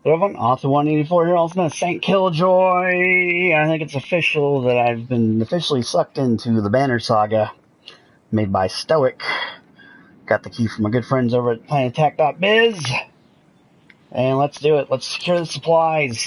Everyone, Author 184 here, also known as Saint Killjoy. I think it's official that I've been officially sucked into the Banner Saga, made by Stoic. Got the key from my good friends over at PlanetAttack.biz. And let's do it. Let's secure the supplies.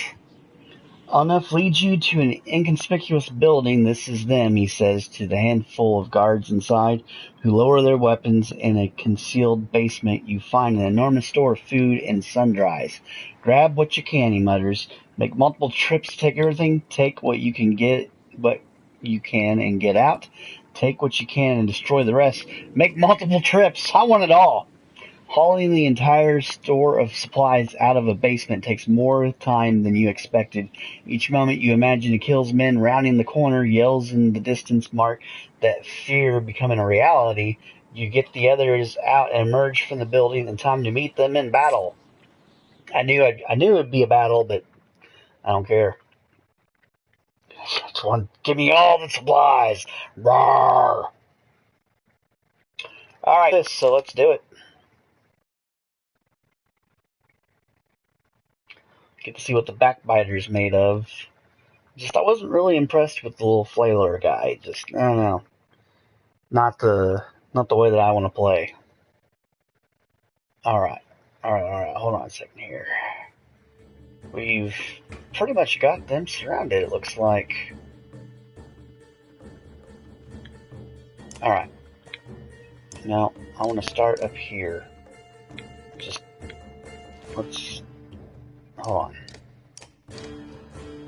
Enough leads you to an inconspicuous building. This is them, he says to the handful of guards inside, who lower their weapons. In a concealed basement, you find an enormous store of food and sundries. Grab what you can, he mutters. Make multiple trips to take everything. Take what you can and get out. Take what you can and destroy the rest. Make multiple trips. I want it all. Hauling the entire store of supplies out of a basement takes more time than you expected. Each moment you imagine the Kill's men rounding the corner, yells in the distance mark that fear becoming a reality. You get the others out and emerge from the building in time to meet them in battle. I knew it'd be a battle, but I don't care. Give me all the supplies. Roar! Alright, so let's do it. Get to see what the backbiter's made of. I wasn't really impressed with the little flailer guy. I don't know. Not the way that I want to play. Alright. Hold on a second here. We've pretty much got them surrounded, it looks like. Alright. Now, I want to start up here. Hold on.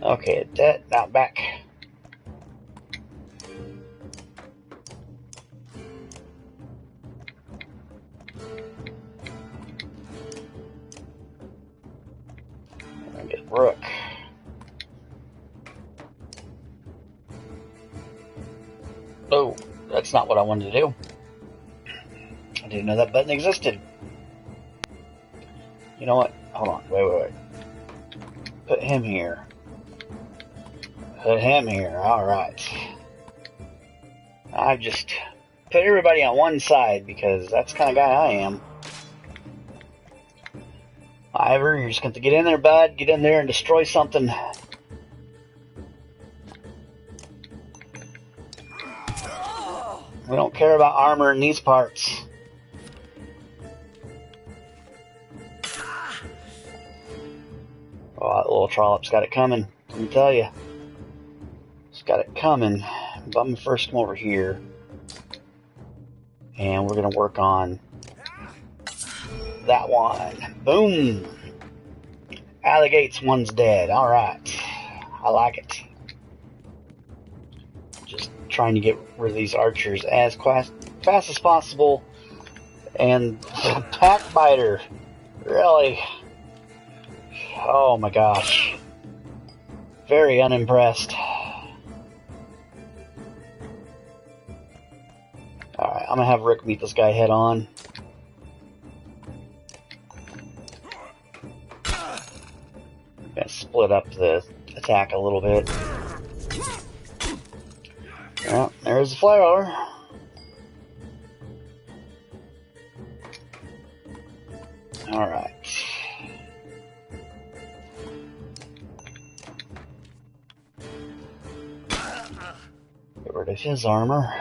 Okay, now back. And get Rook. Oh, that's not what I wanted to do. I didn't know that button existed. You know what? Hold on. Wait. Put him here. Alright. I've just put everybody on one side because that's the kind of guy I am. Ivor, you're just going to get in there, bud. Get in there and destroy something. We don't care about armor in these parts. Oh, that little trollop's got it coming. Let me tell you. It's got it coming. But I'm going to first come over here. And we're going to work on that one. Boom! Alligates, one's dead. Alright. I like it. Just trying to get rid of these archers as fast as possible. And Packbiter. Really? Oh my gosh. Very unimpressed. Alright, I'm gonna have Rick meet this guy head on. I'm gonna split up the attack a little bit. Well, there's the flare. Alright. Get rid of his armor.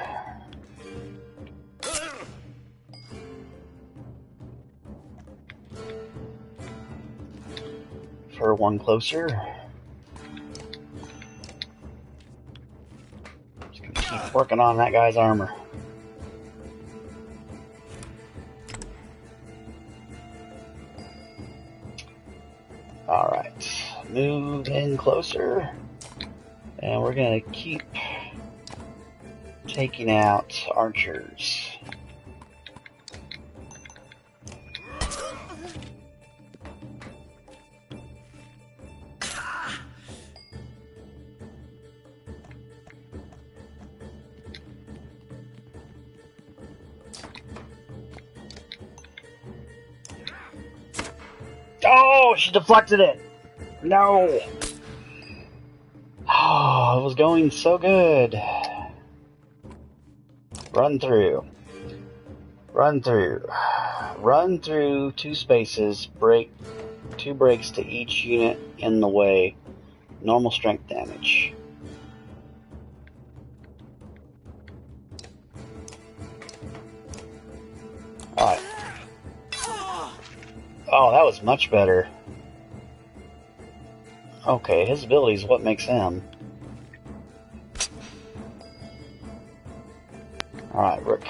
For one closer. Just gonna keep working on that guy's armor. Alright. Move in closer. And we're gonna keep taking out archers. Oh, she deflected it. No. Oh, it was going so good. Run through. Run through. Run through 2 spaces. Break 2 breaks to each unit in the way. Normal strength damage. Alright. Oh, that was much better. Okay, his ability is what makes him. Alright, Rook.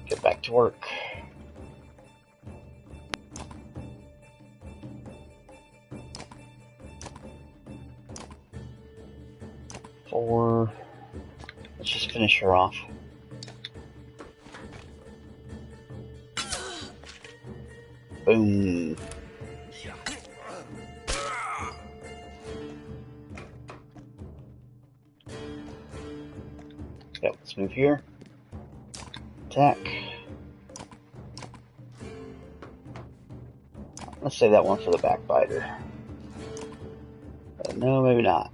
Get back to work. Four. Let's just finish her off. Boom. Yep, let's move here. Attack. Let's save that one for the backbiter. No, maybe not.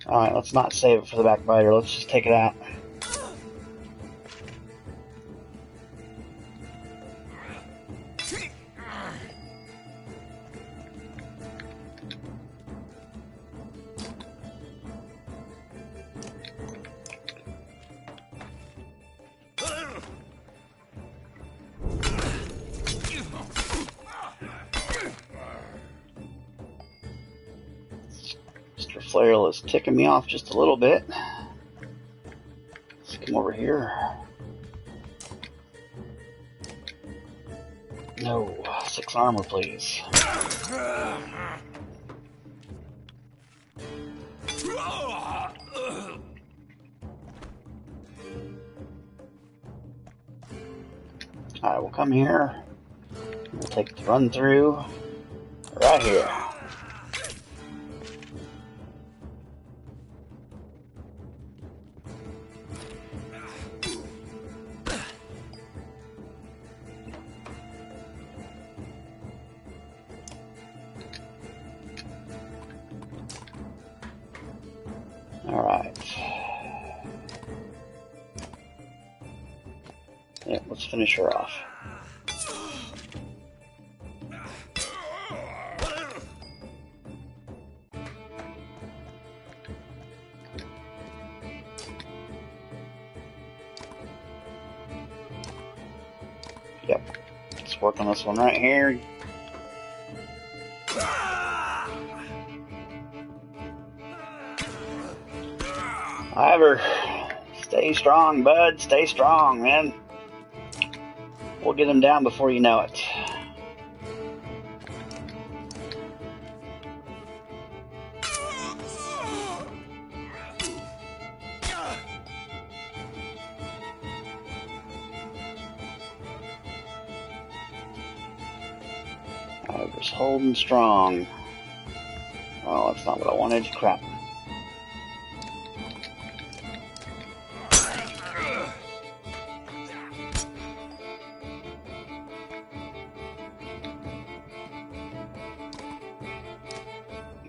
Alright, let's not save it for the backbiter. Let's just take it out. Mr. Flail is ticking me off just a little bit. Let's come over here. No, 6 armor, please. Alright, we'll come here. We'll take the run through right here. Alright. Yeah, let's finish her off. Yep. Let's work on this one right here. However, stay strong, bud. Stay strong, man. We'll get him down before you know it. I was holding strong. Oh, that's not what I wanted. Crap.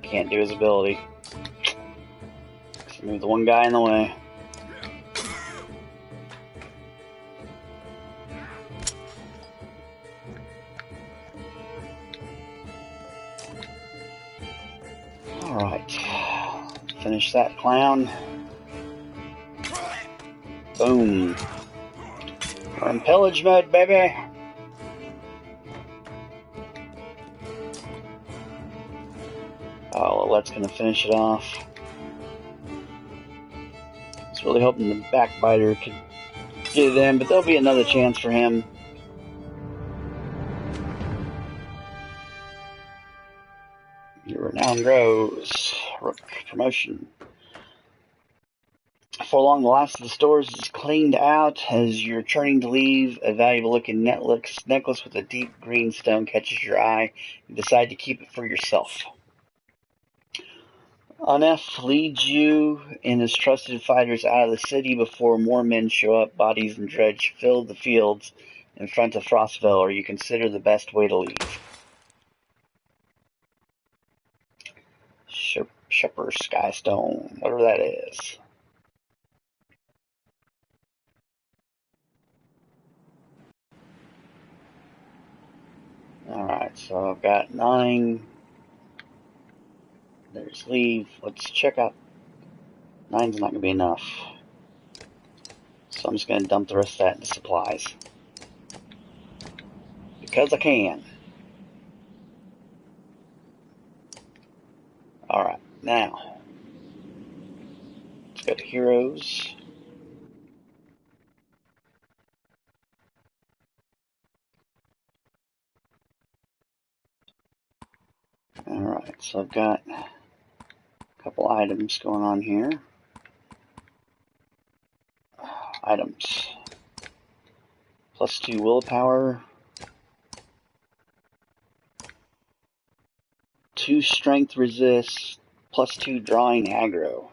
Can't do his ability. So move the one guy in the way. Alright. Finish that clown. Boom. We're in pillage mode, baby. Oh, well, that's going to finish it off. I was really hoping the backbiter could do them, but there'll be another chance for him. Your renown grows. Rook promotion. For long, the last of the stores is cleaned out. As you're turning to leave, a valuable-looking necklace with a deep green stone catches your eye. You decide to keep it for yourself. Anef leads you and his trusted fighters out of the city before more men show up. Bodies and dredge fill the fields in front of Frostville, or you consider the best way to leave. Shepherd Skystone, whatever that is. Alright, so I've got 9. There's leave. Let's check out. 9's not going to be enough. So I'm just going to dump the rest of that into supplies. Because I can. Alright, now. Let's go to Heroes. Alright, so I've got a couple items going on here. Items. +2 willpower. 2 strength resist. +2 drawing aggro.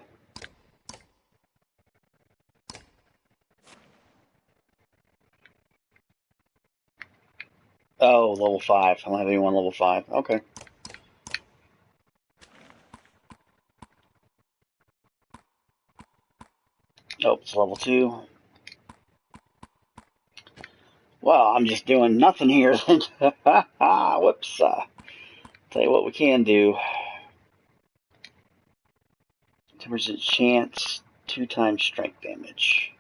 Oh, level 5. I don't have anyone level 5. Okay. Oh, it's level 2. Well, I'm just doing nothing here. Whoops. Tell you what we can do. 10% chance, 2 times strength damage.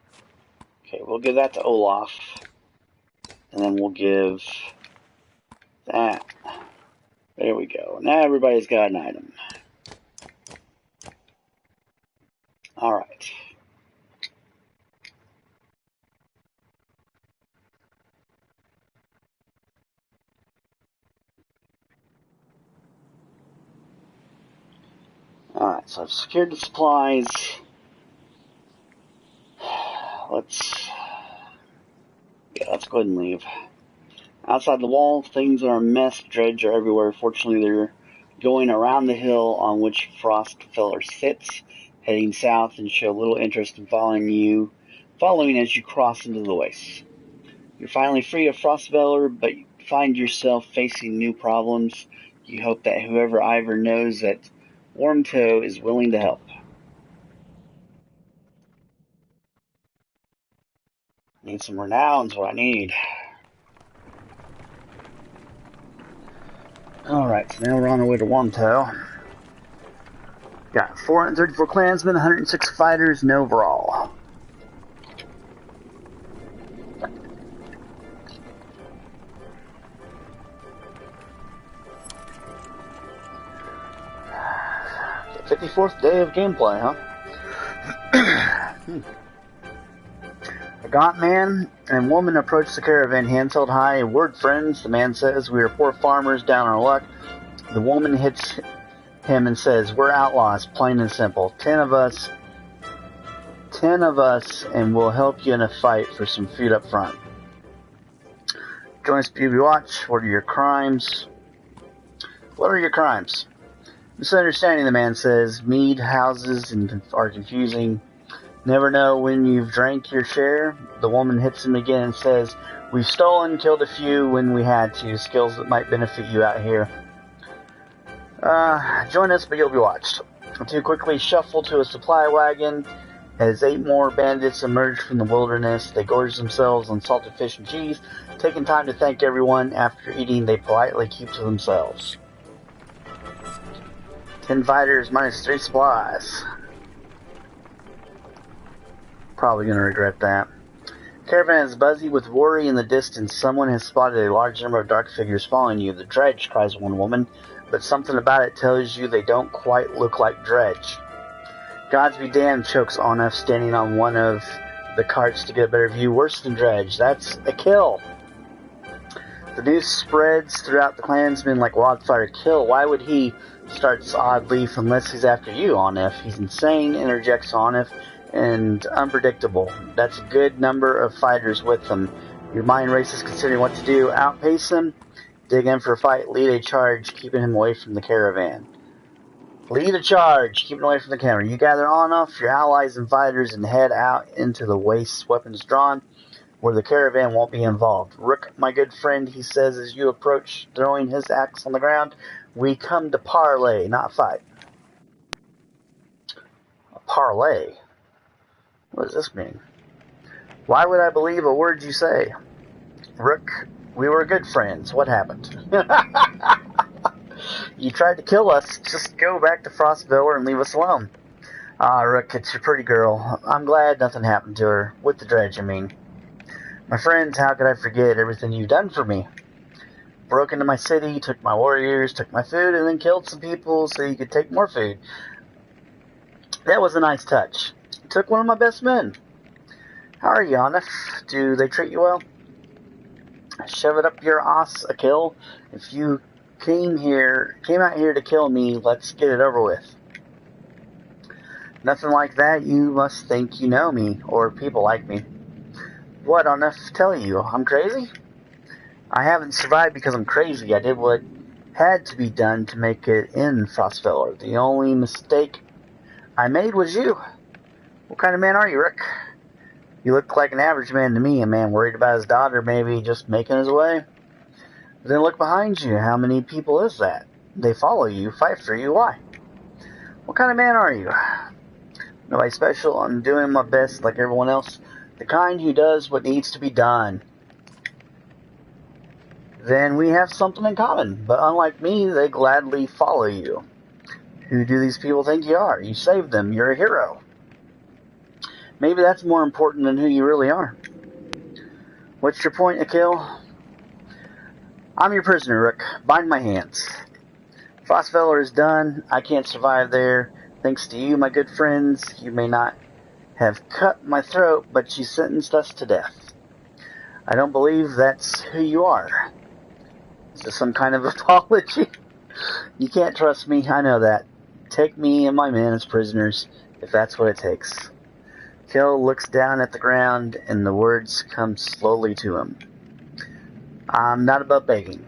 Okay, we'll give that to Olaf. And then we'll give that. There we go. Now everybody's got an item. Alright. Alright, so I've secured the supplies. Let's go ahead and leave. Outside the wall, things are a mess. Dredge are everywhere. Fortunately, they're going around the hill on which Frostfeller sits, heading south, and show little interest in following as you cross into the waste. You're finally free of Frostfeller, but you find yourself facing new problems. You hope that whoever Ivor knows that Warmtoe is willing to help. Need some renowns, what I need. Alright, so now we're on our way to Warmtoe. Got 434 clansmen, 106 fighters, and overall. The 54th day of gameplay, huh? A gaunt man and woman approach the caravan, hands held high. Word, friends, the man says. We are poor farmers down on our luck. The woman hits him and says, we're outlaws, plain and simple. 10 of us, and we'll help you in a fight for some food up front. Join us, BB Watch. What are your crimes? What are your crimes? Misunderstanding, the man says. Mead houses are confusing. Never know when you've drank your share. The woman hits him again and says, we've stolen, killed a few when we had to. Skills that might benefit you out here. Join us, but you'll be watched. The two quickly shuffle to a supply wagon. As 8 more bandits emerge from the wilderness, they gorge themselves on salted fish and cheese. Taking time to thank everyone. After eating, they politely keep to themselves. 10 fighters minus 3 supplies. Probably going to regret that. Caravan is buzzy with worry in the distance. Someone has spotted a large number of dark figures following you. The Dredge, cries one woman, but something about it tells you they don't quite look like Dredge. Gods be damned, chokes Onuf, standing on one of the carts to get a better view. Worse than Dredge. That's a kill. The news spreads throughout the clansmen like wildfire. Kill. Why would he? Starts Odd Leaf unless he's after you, Onuf. He's insane, interjects Onuf, and unpredictable. That's a good number of fighters with them. Your mind races considering what to do. Outpace him, dig in for a fight, lead a charge, keeping him away from the caravan. Lead a charge, keeping away from the caravan. You gather Onuf, your allies and fighters, and head out into the wastes, weapons drawn, where the caravan won't be involved. Rook, my good friend, he says as you approach, throwing his axe on the ground, we come to parley, not fight. A parley? What does this mean? Why would I believe a word you say? Rook, We were good friends. What happened? You tried to kill us. Just go back to Frostville and leave us alone. Ah, Rook, it's your pretty girl. I'm glad nothing happened to her. With the dredge, I mean. My friends, how could I forget everything you've done for me? Broke into my city, took my warriors, took my food, and then killed some people so you could take more food. That was a nice touch. You took one of my best men. How are you, Anif? Do they treat you well? Shove it up your ass, a kill. If you came out here to kill me, let's get it over with. Nothing like that. You must think you know me, or people like me. What on earth to tell you? I'm crazy? I haven't survived because I'm crazy. I did what had to be done to make it in Frostfeller. The only mistake I made was you. What kind of man are you, Rick? You look like an average man to me, a man worried about his daughter maybe just making his way. But then look behind you. How many people is that? They follow you, fight for you. Why? What kind of man are you? Nobody special. I'm doing my best like everyone else. The kind who does what needs to be done. Then we have something in common. But unlike me, they gladly follow you. Who do these people think you are? You saved them. You're a hero. Maybe that's more important than who you really are. What's your point, Akil? I'm your prisoner, Rook. Bind my hands. Frostfeller is done. I can't survive there. Thanks to you, my good friends, you may not have cut my throat, but you sentenced us to death. I don't believe that's who you are. Is this some kind of apology? You can't trust me, I know that. Take me and my men as prisoners, if that's what it takes. Kill looks down at the ground, and the words come slowly to him. I'm not above begging.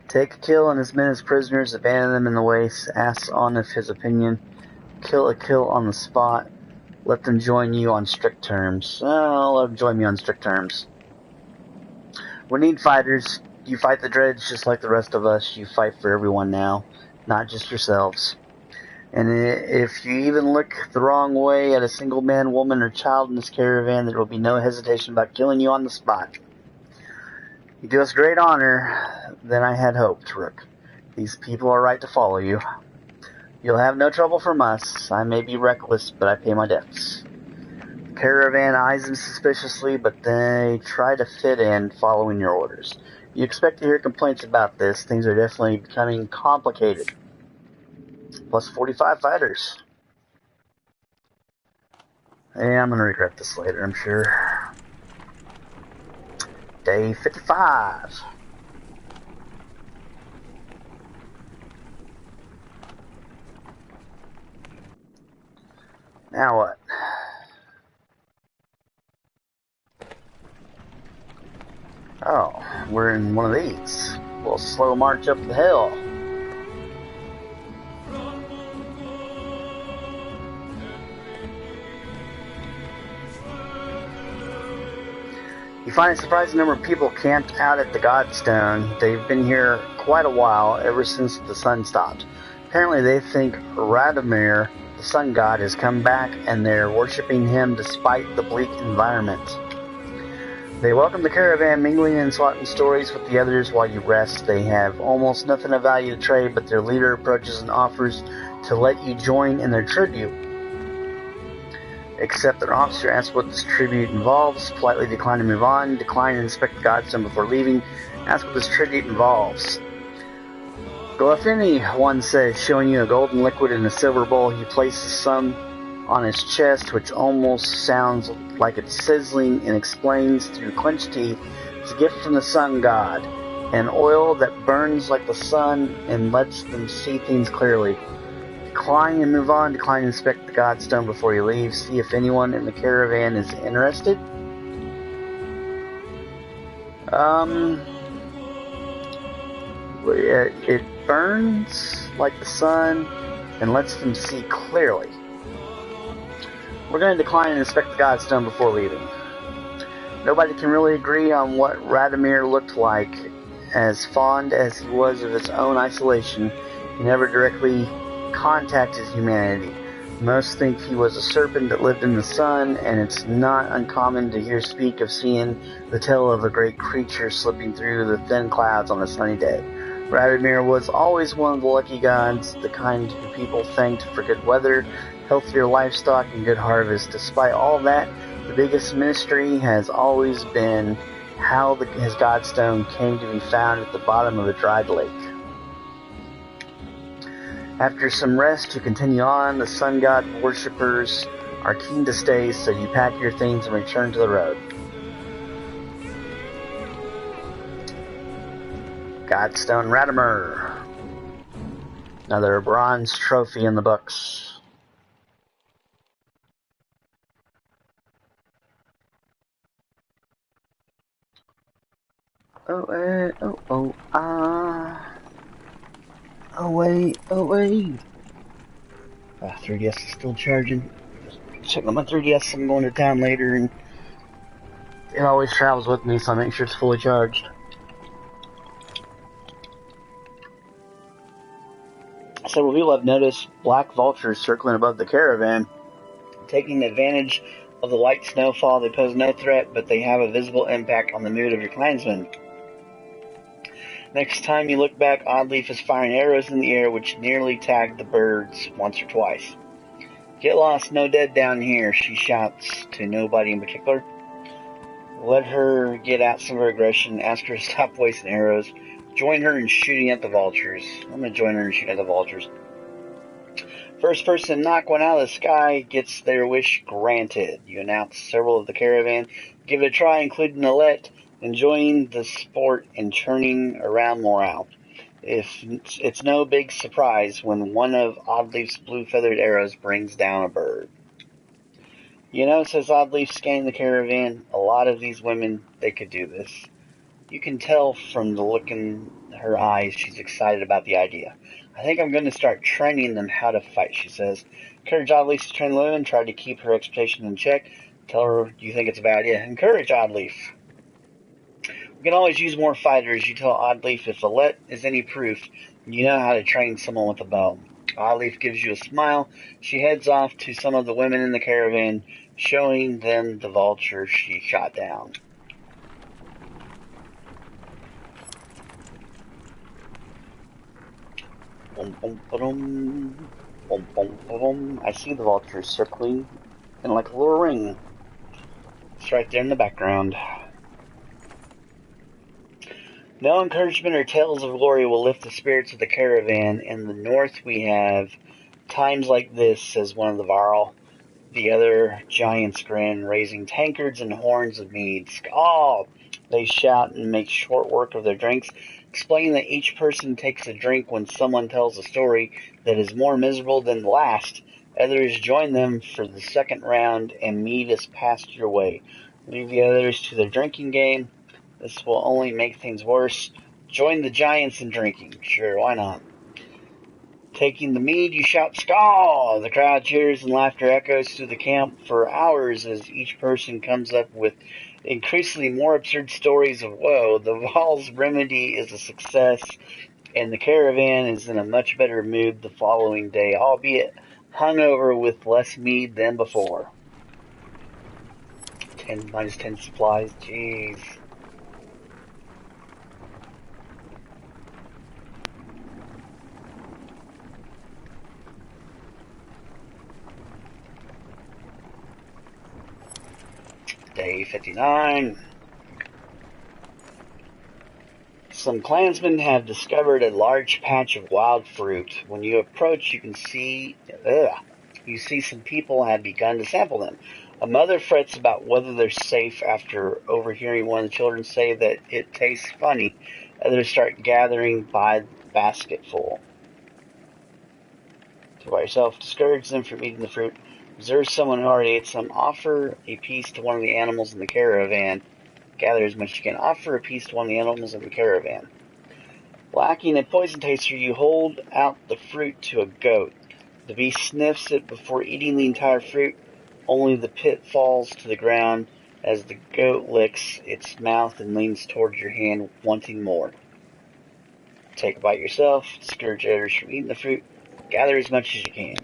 Take Kill and his men as prisoners, abandon them in the waste, ask Anif his opinion, kill a Kill on the spot, let them join you on strict terms. Let them join me on strict terms. We need fighters. You fight the dredge just like the rest of us. You fight for everyone now, not just yourselves. And if you even look the wrong way at a single man, woman, or child in this caravan, there will be no hesitation about killing you on the spot. You do us great honor than I had hoped, Rook. These people are right to follow you. You'll have no trouble from us. I may be reckless, but I pay my debts. The caravan eyes them suspiciously, but they try to fit in following your orders. You expect to hear complaints about this. Things are definitely becoming complicated. Plus 45 fighters. Yeah, I'm going to regret this later, I'm sure. Day 55. Now what? Oh, we're in one of these. A little slow march up the hill. You find a surprising number of people camped out at the Godstone. They've been here quite a while, ever since the sun stopped. Apparently they think Radomir, the sun god, has come back, and they're worshipping him despite the bleak environment. They welcome the caravan, mingling and swapping stories with the others while you rest. They have almost nothing of value to trade, but their leader approaches and offers to let you join in their tribute. Except their officer asks what this tribute involves, politely decline to move on, decline and inspect the Godstone before leaving, ask what this tribute involves. Glafini, one says, showing you a golden liquid in a silver bowl. He places some on his chest, which almost sounds like it's sizzling, and explains through clenched teeth, it's a gift from the sun god, an oil that burns like the sun and lets them see things clearly. Decline and move on. Decline and inspect the Godstone before you leave. See if anyone in the caravan is interested. It burns like the sun and lets them see clearly. We're going to decline and inspect the Godstone before leaving. Nobody can really agree on what Radomir looked like. As fond as he was of his own isolation, he never directly contacted humanity. Most think he was a serpent that lived in the sun, and it's not uncommon to hear speak of seeing the tail of a great creature slipping through the thin clouds on a sunny day. Rabbitmere was always one of the lucky gods, the kind who people thanked for good weather, healthier livestock, and good harvest. Despite all that, the biggest mystery has always been how his godstone came to be found at the bottom of a dried lake. After some rest to continue on, the sun god worshippers are keen to stay, so you pack your things and return to the road. Godstone Rabbitmere. Another bronze trophy in the books. Oh wait. 3DS is still charging. Check on my 3DS. I'm going to town later, and it always travels with me, so I make sure it's fully charged. Several people have noticed black vultures circling above the caravan. Taking advantage of the light snowfall, they pose no threat, but they have a visible impact on the mood of your clansmen. Next time you look back, Oddleaf is firing arrows in the air, which nearly tagged the birds once or twice. Get lost, no dead down here, she shouts to nobody in particular. Let her get out some of her aggression, ask her to stop wasting arrows. Join her in shooting at the vultures. I'm going to join her in shooting at the vultures. First person to knock one out of the sky gets their wish granted. You announce several of the caravan. Give it a try, including Nalette, enjoying the sport and churning around morale. It's no big surprise when one of Oddleaf's blue-feathered arrows brings down a bird. You know, says Oddleaf, scanning the caravan, a lot of these women, they could do this. You can tell from the look in her eyes she's excited about the idea. I think I'm going to start training them how to fight, she says. Encourage Oddleaf to train the women, try to keep her expectations in check. Tell her you think it's a bad idea. Encourage Oddleaf. We can always use more fighters. You tell Oddleaf if Alette is any proof, you know how to train someone with a bow. Oddleaf gives you a smile. She heads off to some of the women in the caravan, showing them the vulture she shot down. I see the vulture circling in like a little ring. It's right there in the background. No encouragement or tales of glory will lift the spirits of the caravan. In the north we have times like this, says one of the Varl. The other giants grin, raising tankards and horns of mead. Skål! They shout and make short work of their drinks, explaining that each person takes a drink when someone tells a story that is more miserable than the last. Others join them for the second round, and mead is passed your way. Leave the others to their drinking game. This will only make things worse. Join the giants in drinking. Sure, why not? Taking the mead, you shout, Skål! The crowd cheers and laughter echoes through the camp for hours as each person comes up with increasingly more absurd stories of woe. The Val's remedy is a success, and the caravan is in a much better mood the following day, albeit hungover with less mead than before. -10 supplies, jeez. Day 59. Some clansmen have discovered a large patch of wild fruit. When you approach, you see some people have begun to sample them. A mother frets about whether they're safe after overhearing one of the children say that it tastes funny. Others start gathering by the basketful. So by yourself, discourage them from eating the fruit. Observe someone who already ate some. Offer a piece to one of the animals in the caravan. Gather as much as you can. Offer a piece to one of the animals in the caravan. Lacking a poison taster, you hold out the fruit to a goat. The beast sniffs it before eating the entire fruit. Only the pit falls to the ground as the goat licks its mouth and leans towards your hand, wanting more. Take a bite yourself. Discourage others from eating the fruit. Gather as much as you can.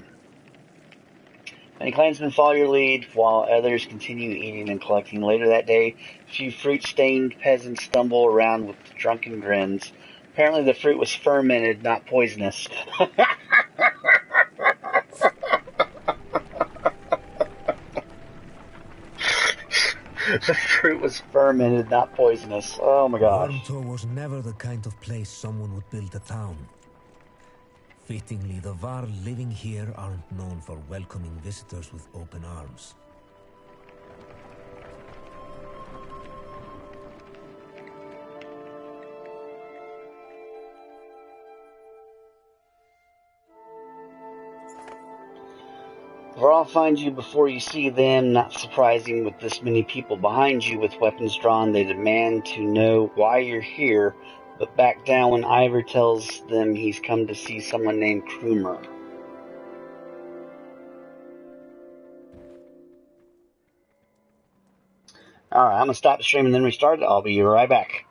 Many clansmen follow your lead, while others continue eating and collecting. Later that day, a few fruit-stained peasants stumble around with drunken grins. Apparently the fruit was fermented, not poisonous. The fruit was fermented, not poisonous. Oh my gosh. Wormtour was never the kind of place someone would build a town. Fittingly, the Var living here aren't known for welcoming visitors with open arms. The Var find you before you see them. Not surprising with this many people behind you with weapons drawn. They demand to know why you're here, but back down when Ivor tells them he's come to see someone named Krumer. Alright, I'm going to stop the stream and then restart it. I'll be right back.